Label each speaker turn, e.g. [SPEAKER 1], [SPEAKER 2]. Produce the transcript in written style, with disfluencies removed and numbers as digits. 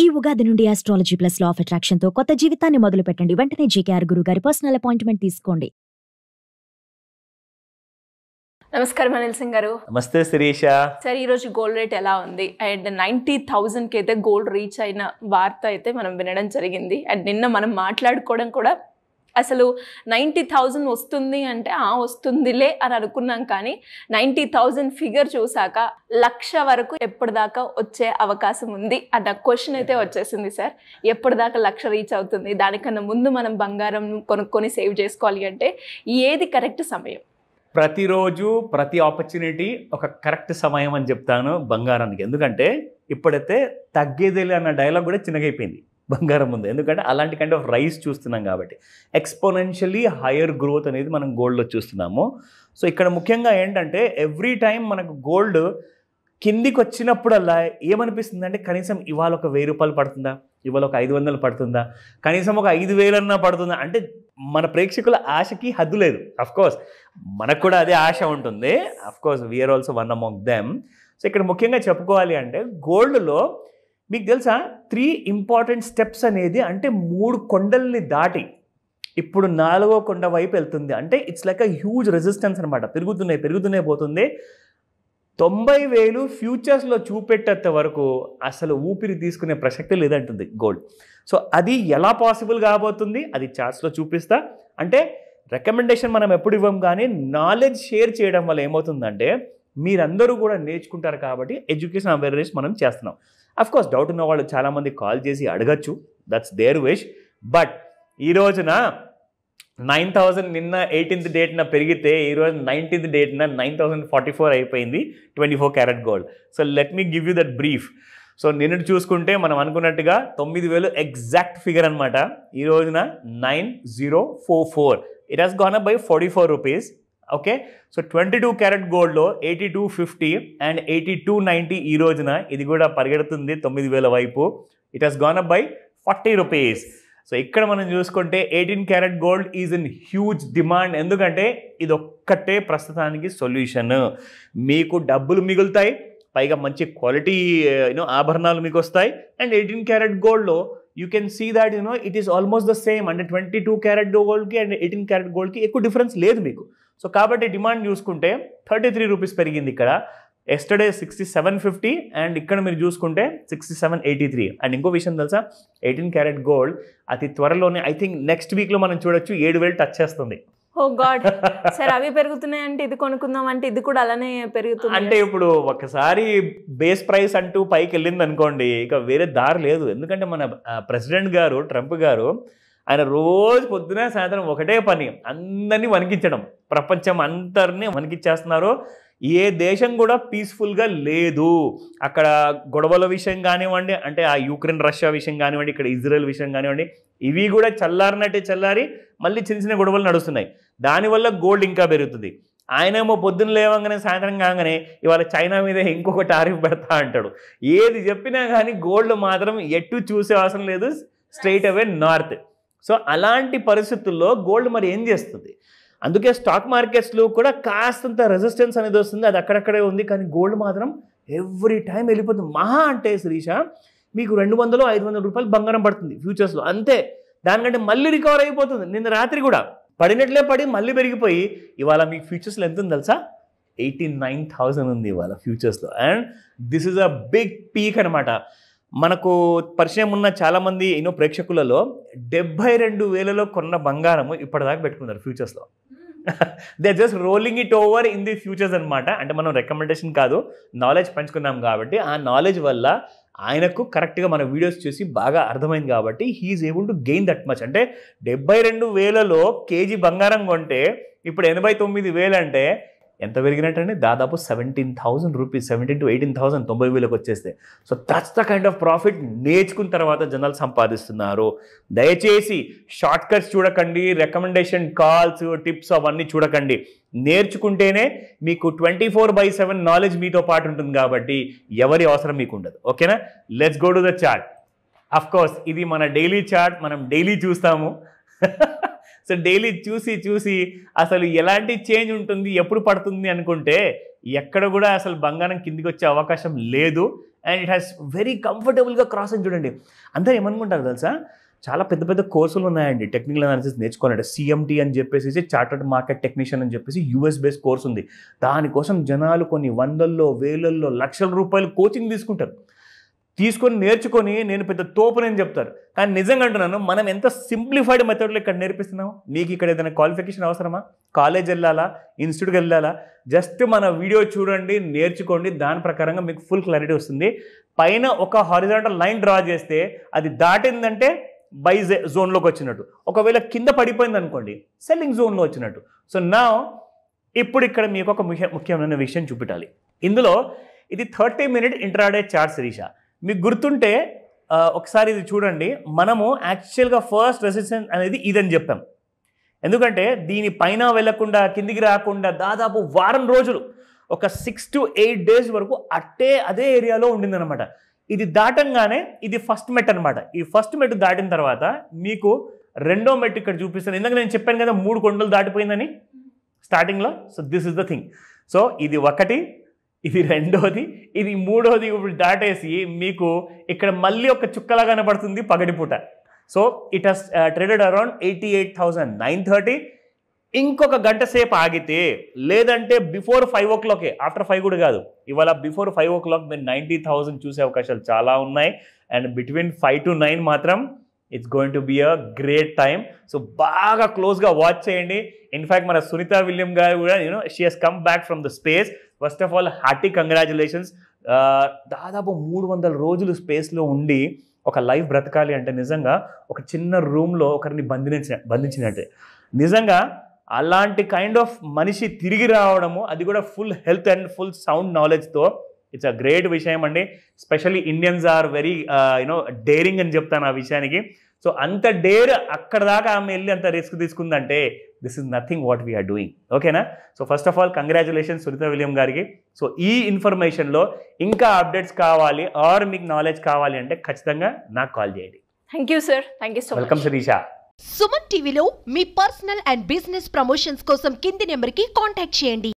[SPEAKER 1] ఈ ఉగాది నుండి astrology plus law of attraction తో కొత్త జీవితాన్ని మొదలు పెట్టండి. వెంటనే జీకేఆర్ గురువు గారి పర్సనల్ అపాయింట్మెంట్ తీసుకోండి.
[SPEAKER 2] నమస్కారం అనిల్ సింగ్ గారు.
[SPEAKER 3] నమస్తే శిరీష.
[SPEAKER 2] సార్, ఈ రోజు గోల్డ్ రేట్ ఎలా ఉంది? అండ్ 90,000కి అయితే గోల్డ్ రీచ్ అయిన వార్త అయితే మనం వినడం జరిగింది. అండ్ నిన్న మనం మాట్లాడుకోవడం కూడా అసలు 90,000 వస్తుంది అంటే వస్తుందిలే అని అనుకున్నాం, కానీ 90,000 ఫిగర్ చూసాక 1,00,000 వరకు ఎప్పటిదాకా వచ్చే అవకాశం ఉంది అన్న క్వశ్చన్ అయితే వచ్చేసింది. సార్, ఎప్పటిదాకా 1,00,000 రీచ్ అవుతుంది? దానికన్నా ముందు మనం బంగారం కొనుక్కొని సేవ్ చేసుకోవాలి అంటే ఏది కరెక్ట్ సమయం?
[SPEAKER 3] ప్రతిరోజు ప్రతి ఆపర్చునిటీ ఒక కరెక్ట్ సమయం అని చెప్తాను బంగారానికి. ఎందుకంటే ఇప్పుడైతే తగ్గేదేలే అన్న డైలాగ్ కూడా చిన్నగైపోయింది బంగారం ముందు. ఎందుకంటే అలాంటి కైండ్ ఆఫ్ రైస్ చూస్తున్నాం కాబట్టి ఎక్స్పోనెన్షియలీ హయ్యర్ గ్రోత్ అనేది మనం గోల్డ్లో చూస్తున్నాము. సో ఇక్కడ ముఖ్యంగా ఏంటంటే ఎవ్రీ టైం మనకు గోల్డ్ కిందికి వచ్చినప్పుడల్లా ఏమనిపిస్తుంది అంటే కనీసం ఇవాళ ఒక 1,000 రూపాయలు పడుతుందా, ఇవాళ ఒక 500 పడుతుందా, కనీసం ఒక 5,000 అన్నా పడుతుందా అంటే మన ప్రేక్షకుల ఆశకి హద్దు లేదు. అఫ్కోర్స్ మనకు కూడా అదే ఆశ ఉంటుంది. Of course we are also one among them. So ఇక్కడ ముఖ్యంగా చెప్పుకోవాలి అంటే గోల్డ్లో మీకు తెలుసా 3 ఇంపార్టెంట్ స్టెప్స్ అనేది, అంటే 3 కొండల్ని దాటి ఇప్పుడు 4వ కొండ వైపు వెళ్తుంది. అంటే it's like a huge resistance అనమాట. పెరుగుతూనే పోతుంది. 90,000 ఫ్యూచర్స్లో చూపెట్టేంత వరకు అసలు ఊపిరి తీసుకునే ప్రసక్తి లేదంటుంది గోల్డ్. సో అది ఎలా పాసిబుల్ కాబోతుంది అది చార్ట్స్లో చూపిస్తా. అంటే రికమెండేషన్ మనం ఎప్పుడు ఇవ్వం, కానీ నాలెడ్జ్ షేర్ చేయడం వల్ల ఏమవుతుందంటే మీరందరూ కూడా నేర్చుకుంటారు కాబట్టి ఎడ్యుకేషన్ అవేర్నెస్ మనం చేస్తున్నాం. అఫ్కోర్స్ డౌట్ ఉన్న వాళ్ళు చాలామంది కాల్ చేసి అడగచ్చు, దట్స్ దేర్ విష్. బట్ ఈ రోజున 9,000 నిన్న 18th డేట్న పెరిగితే ఈరోజు 19th డేట్న 9,044 అయిపోయింది 24 carat gold. So let me give you that brief. So నిన్నటి చూసుకుంటే మనం అనుకున్నట్టుగా 9,000 ఎగ్జాక్ట్ ఫిగర్ అనమాట. ఈ రోజున 9,044. It has gone up by 44 rupees. Okay, so 22 carrot గోల్డ్లో 8250 అండ్ 8290 ఈ రోజున ఇది కూడా పరిగెడుతుంది 9,000 వైపు. It has gone up by 40 rupees. So ఇక్కడ మనం చూసుకుంటే 18 carat gold is in huge demand. ఎందుకంటే ఇది ఒక్కటే ప్రస్తుతానికి సొల్యూషన్. మీకు డబ్బులు మిగులుతాయి, పైగా మంచి క్వాలిటీ ఆభరణాలు మీకు వస్తాయి. అండ్ 18 క్యారెట్ గోల్డ్లో you can see that it is almost the same. అంటే 22 క్యారెట్ గోల్డ్కి అండ్ 18 క్యారెట్ గోల్డ్కి ఎక్కువ డిఫరెన్స్ లేదు మీకు. సో కాబట్టి డిమాండ్ చూసుకుంటే 33 రూపీస్ పెరిగింది ఇక్కడ. ఎస్టర్డే 6750 అండ్ ఇక్కడ మీరు చూసుకుంటే 6783. అండ్ ఇంకో విషయం తెలుసా, 18 క్యారెట్ గోల్డ్ అతి త్వరలోనే ఐ థింక్ నెక్స్ట్ వీక్లో మనం చూడొచ్చు 7,000 టచ్ చేస్తుంది.
[SPEAKER 2] ఓ గాడ్ సార్, అవి పెరుగుతున్నాయి అంటే ఇది కొనుక్కుందాం అంటే ఇది కూడా అలానే పెరుగుతుంది.
[SPEAKER 3] అంటే ఇప్పుడు ఒకసారి బేస్ ప్రైస్ అంటూ పైకి వెళ్ళింది అనుకోండి, ఇక వేరే దారి లేదు. ఎందుకంటే మన ప్రెసిడెంట్ గారు ట్రంప్ గారు ఆయన రోజు పొద్దున సాయంత్రం ఒకటే పని, అందరినీ వణికించడం. ప్రపంచం అందరినీ వణికిచ్చేస్తున్నారు. ఏ దేశం కూడా పీస్ఫుల్గా లేదు. అక్కడ గొడవల విషయం కానివ్వండి, అంటే ఆ యుక్రెయిన్ రష్యా విషయం కానివ్వండి, ఇక్కడ ఇజ్రాయెల్ విషయం కానివ్వండి, ఇవి కూడా చల్లారినట్టే చల్లారి మళ్ళీ చిన్న చిన్న గొడవలు నడుస్తున్నాయి. దానివల్ల గోల్డ్ ఇంకా పెరుగుతుంది. ఆయనేమో పొద్దున్న లేవగానే సాయంత్రం కాగానే ఇవాళ చైనా మీద ఇంకొక టారిఫ్ పెడతా అంటాడు. ఏది చెప్పినా కానీ గోల్డ్ మాత్రం ఎటు చూసే అవసరం లేదు, స్ట్రైట్ అవే నార్త్. సో అలాంటి పరిస్థితుల్లో గోల్డ్ మరి ఏం చేస్తుంది? అందుకే స్టాక్ మార్కెట్స్లో కూడా కాస్తంత రెసిస్టెన్స్ అనేది వస్తుంది, అది అక్కడక్కడే ఉంది. కానీ గోల్డ్ మాత్రం ఎవ్రీ టైం వెళ్ళిపోతుంది. మహా అంటే శిరీష మీకు 200-500 రూపాయలు బంగారం పడుతుంది ఫ్యూచర్స్లో, అంతే. దానికంటే మళ్ళీ రికవర్ అయిపోతుంది. నిన్న రాత్రి కూడా పడినట్లే పడి మళ్ళీ పెరిగిపోయి ఇవాళ మీకు ఫ్యూచర్స్లో ఎంత ఉంది తెలుసా? 89,000 ఉంది ఇవాళ ఫ్యూచర్స్లో. And this is a big peak అనమాట. మనకు పరిచయం ఉన్న చాలామంది ప్రేక్షకులలో 72,000లో కొన్న బంగారము ఇప్పటిదాకా పెట్టుకున్నారు ఫ్యూచర్స్లో. They just rolling it over in the futures అనమాట. అంటే మనం రికమెండేషన్ కాదు, నాలెడ్జ్ పంచుకున్నాం కాబట్టి ఆ నాలెడ్జ్ వల్ల ఆయనకు కరెక్ట్గా మన వీడియోస్ చూసి బాగా అర్థమైంది కాబట్టి he is able to gain that much. అంటే 72,000లో కేజీ బంగారం కొంటే ఇప్పుడు 89,000 అంటే ఎంత పెరిగినట్టండి? దాదాపు 17,000 రూపీస్, 17,000 to 18,000, 90,000కి వచ్చేస్తే. So that's the kind of profit నేర్చుకున్న తర్వాత జనాలు సంపాదిస్తున్నారు. దయచేసి షార్ట్ కట్స్ చూడకండి, రికమెండేషన్ కాల్స్, టిప్స్ అవన్నీ చూడకండి. నేర్చుకుంటేనే మీకు 24/7 నాలెడ్జ్ మీతో పాటు ఉంటుంది కాబట్టి ఎవరి అవసరం మీకు ఉండదు. ఓకేనా? Let's go to the chart. Of course ఇది మన డైలీ చార్ట్, మనం డైలీ చూస్తాము. సో డైలీ చూసి అసలు ఎలాంటి చేంజ్ ఉంటుంది, ఎప్పుడు పడుతుంది అనుకుంటే ఎక్కడ కూడా అసలు బంగారం కిందికి వచ్చే అవకాశం లేదు. అండ్ ఇట్ హ్యాస్ వెరీ కంఫర్టబుల్గా క్రాస్ అని చూడండి. అందరూ ఏమనుకుంటారు తెలుసా, చాలా పెద్ద పెద్ద కోర్సులు ఉన్నాయండి టెక్నికల్ అనాలిసిస్ నేర్చుకోవాలంటే. CMT అని చెప్పేసి చార్టర్డ్ మార్కెట్ టెక్నీషియన్ అని చెప్పేసి US బేస్డ్ కోర్స్ ఉంది. దానికోసం జనాలు కొన్ని వందల్లో వేలల్లో లక్షల రూపాయలు కోచింగ్ తీసుకొని నేర్చుకొని నేను పెద్ద తోపునని చెప్తారు. కానీ నిజంగా అంటున్నాను, మనం ఎంత సింప్లిఫైడ్ మెథడ్లో ఇక్కడ నేర్పిస్తున్నాం. మీకు ఇక్కడ ఏదైనా క్వాలిఫికేషన్ అవసరమా? కాలేజ్ వెళ్ళాలా, ఇన్స్టిట్యూట్కి వెళ్ళాలా? జస్ట్ మన వీడియో చూడండి, నేర్చుకోండి, దాని ప్రకారంగా మీకు ఫుల్ క్లారిటీ వస్తుంది. పైన ఒక హారిజాంటల్ లైన్ డ్రా చేస్తే అది దాటిందంటే బై జోన్లోకి వచ్చినట్టు, ఒకవేళ కింద పడిపోయింది అనుకోండి సెల్లింగ్ జోన్లో వచ్చినట్టు. సో నా ఇప్పుడు ఇక్కడ మీకు ఒక ముఖ్యమైన విషయం చూపెట్టాలి. ఇందులో ఇది 30-minute ఇంట్రాడే చార్ట్ శిరీష. మీకు గుర్తుంటే ఒకసారి ఇది చూడండి. మనము యాక్చువల్గా ఫస్ట్ రెసిస్టెన్స్ అనేది ఇదని చెప్పాం. ఎందుకంటే దీని పైన వెళ్లకుండా కిందికి రాకుండా దాదాపు వారం రోజులు, ఒక 6 to 8 days వరకు అదే ఏరియాలో ఉండిందనమాట. ఇది దాటంగానే ఇది ఫస్ట్ మెట్ అనమాట. ఈ ఫస్ట్ మెట్ దాటిన తర్వాత మీకు రెండో మెట్ ఇక్కడ చూపిస్తాను. ఇందాక నేను చెప్పాను కదా 3 కొండలు దాటిపోయిందని స్టార్టింగ్లో. So this is the thing. So ఇది ఒకటి, ఇది రెండోది, ఇది మూడోది ఇప్పుడు దాటేసి మీకు ఇక్కడ మళ్ళీ ఒక చుక్కలా కనపడుతుంది పగటిపూట. So it has traded around 88,930. ఇంకొక గంట సేపు ఆగితే, లేదంటే బిఫోర్ 5 o'clock, ఆఫ్టర్ 5 కూడా కాదు, ఇవాళ బిఫోర్ 5 o'clock మీరు 90,000 చూసే అవకాశాలు చాలా ఉన్నాయి. అండ్ బిట్వీన్ 5 to 9 మాత్రం it's going to be a great time. So బాగా క్లోజ్గా వాచ్ చేయండి. ఇన్ఫ్యాక్ట్ మన సునీత విలియం గారు కూడా she has come back from the space. First of all hearty congratulations. దాదాపు 300 రోజులు స్పేస్లో ఉండి ఒక లైఫ్ బ్రతకాలి అంటే నిజంగా ఒక చిన్న రూమ్లో ఒకరిని బంధించినట్టే. నిజంగా అలాంటి కైండ్ ఆఫ్ మనిషి తిరిగి రావడము, అది కూడా full health and full sound నాలెడ్జ్తో, ఇట్స్ అ గ్రేట్ విషయం అండి. Specially Indians are very daring అని చెప్తాను ఆ విషయానికి. సో అంత డేర్ అక్కడ దాకా ఆమె వెళ్ళి అంత రిస్క్ తీసుకుందంటే this is nothing what we are doing. ఓకేనా? So first of all congratulations Sunita William గారికి. సో ఈ ఇన్ఫర్మేషన్లో ఇంకా అప్డేట్స్ కావాలి ఆర్ మీకు నాలెడ్జ్ కావాలి అంటే ఖచ్చితంగా నాకు కాల్ చేయండి.
[SPEAKER 2] Thank you sir. Thank you so much.
[SPEAKER 3] Welcome Shirisha.
[SPEAKER 4] Suman టీవీలో మీ పర్సనల్ అండ్ బిజినెస్ ప్రమోషన్స్ కోసం కింది నెంబర్కి కాంటాక్ట్ చేయండి.